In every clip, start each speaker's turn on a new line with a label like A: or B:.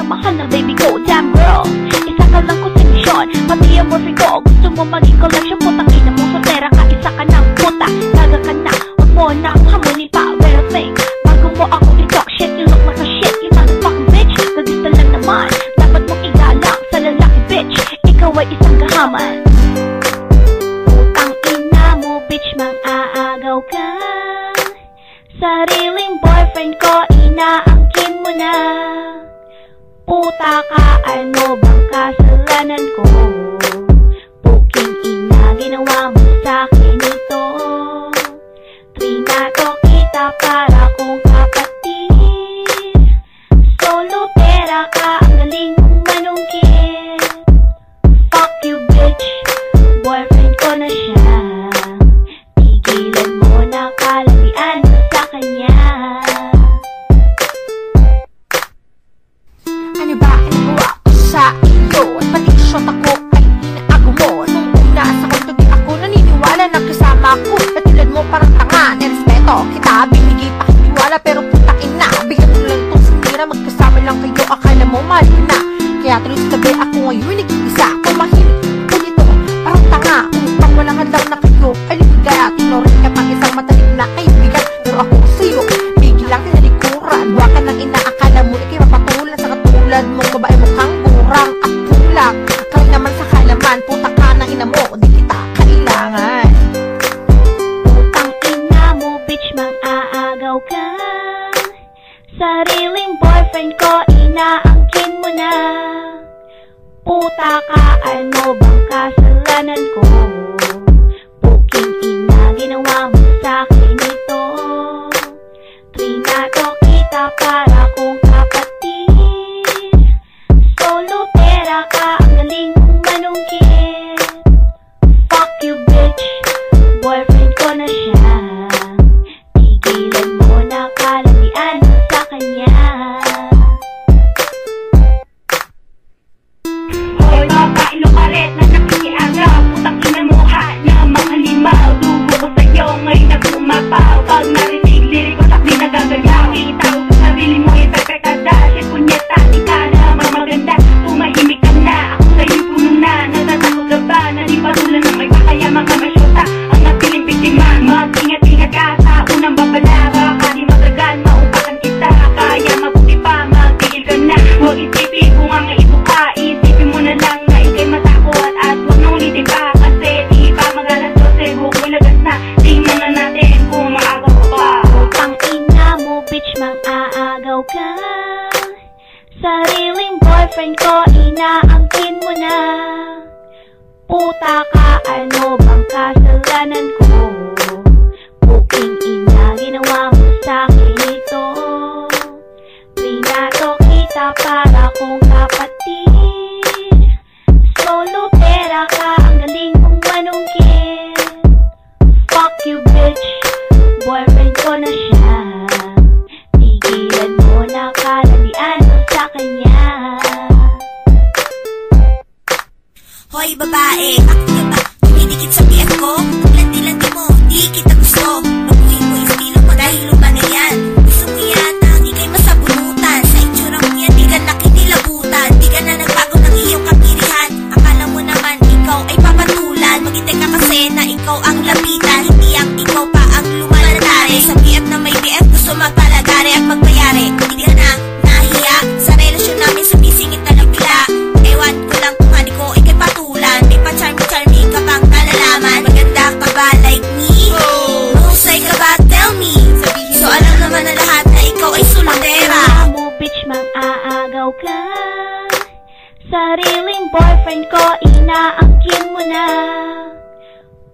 A: mahal na baby ko. Damn girl, isa ka lang ko sa misyon, pati ang morphine ko. Gusto mo maging collection, putang ina mo soltera ka, isa ka ng puta. Taga ka na, huwag mo na akong hamunin pa. Well think, bago mo ako i-talk shit, you look like a shit, you motherfucking bitch. Nagista lang naman, dapat mong igalang sa lalaki bitch. Ikaw ay isang gahaman. Putang ina mo bitch, mang-aagaw ka. Sariling boyfriend ko, inaangkin mo na. Puta ka, ano bang kasalanan ko? Puking ina, ginawa mo sa'kin ito. Trinato kita para kong kapatid. Solo pera ka, ang galing mong manungkit. Fuck you bitch, boyfriend ko na siya. Tigilan mo na kalabian mo sa kanya.
B: Ano ba nagawa ko sa iyo? At pati shot ako ay inaago mo. Nung una sa kwarto di ako naniniwala na kasama ko. Katulad mo parang tanga, nirespeto kita. Binigay pa kiniwala pero putain na. Bigyan mo lang itong sinira, magkasama lang kayo. Akala mo mahal na. Kaya tuloy sa tabi ako ngayon nag-iisa. Pumahimik ko dito, parang tanga. Upang walang hadlang na kayo ay ligaya. Tinorin ka pang isang matalim na kaibigan. Pero ako sa'yo, biglang kinalikuran. Huwag ka nang inaakala mo ikay mapatulan sa katulad mong babae mukhang burang at kulang. Kaya naman sa kalaman, puta ka na ina mo, di kita kailangan.
A: Putang ina mo bitch, mang-aagaw ka. Sariling boyfriend ko, inaangkin mo na. Puta ka, ano bang kasalanan ko? Puking ina, ginawa mo sa'kin ito. Trinato kita para kong kapatid. Solo pera ka, ang galing mong manungkit. Fuck you bitch, boyfriend ko na siya. Tigilan mo na kalabian mo sa kanya.
C: Hoy babae lukaret na nakikiagaw, putang ina mo ha na mga limaw. Dugo ko sa'yo ngayon nag-umapaw. Pag narinig lirik ko sakli nagagalaw. Itaw sa sarili mo yung pepekada. Shit punyeta, di ka naman maganda. Tumahimik ka na, ako sa'yo puno na. Natatakot ka ba na di patulan ng may pakaya mga masyota? Ang napiling biktima, mag-ingat-ingat ka sa unang babala. Baka di magagal, maupakan kita. Kaya mabuti pa, magtigil ka na. Huwag isipin kung ang ibo ka. Isipin mo na lang na ikay matakot. At huwag na ulitin pa, kasi di pa magalas 12. Huwag mo lagas na, tingnan na natin kung maagaw ka pa.
A: Putang ina mo bitch, mang-aagaw ka. Sariling boyfriend ko, inaangkin mo na. Puta ka, ano bang kasalanan ko? Puking ina, ginawa mo sa'kin ito. Trinato kita para kong kapatid. Solo pera ka, ang galing mong manungkit. Fuck you bitch, boyfriend ko na siya. Tigilan mo na kalabian mo sa kanya.
D: Hoy babae, bakit ka ba dumidikit sa PF ko? Ang landi-landi mo, di kita gusto. Mag-uwi mo yung estilo mo dahil lupa na yan. Gusto mo yata, di kayo masabunutan. Sa itsura mo yan, di ka nakinilabutan. Di ka na nagbago ng iyong kapirihan. Akala mo naman, ikaw ay papatulan. Maghintay ka kasi na ikaw ang lapitan. Hindi ang ikaw pa ang lumalantari. Sa PF na may BF, gusto magpalagari at magbayari. Hindi ka na nahiya sa relasyon namin sa bisingit na nabila. Ewan ko lang kung hani ko ikay patulan. May pa-charming ka pang nalalaman. Maganda ka ba like me? Mahusay ka ba? Tell me. So alam naman na lahat na ikaw ay soltera.
A: Putang ina mo bitch, mang-aagaw ka. Sariling boyfriend ko, inaangkin mo na.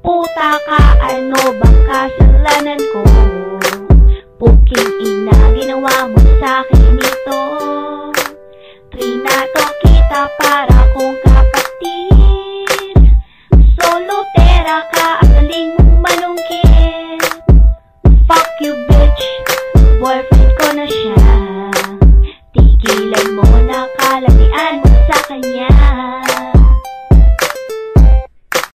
A: Puta ka, ano bang kasalanan ko? Puking ina, ginawa mo sa'kin ito. Trinato kita para kong kapatid. Solo pera ka, ang galing mong manungkit. Fuck you bitch, boyfriend ko na siya. Tigilan mo na kalabian mo sa kanya.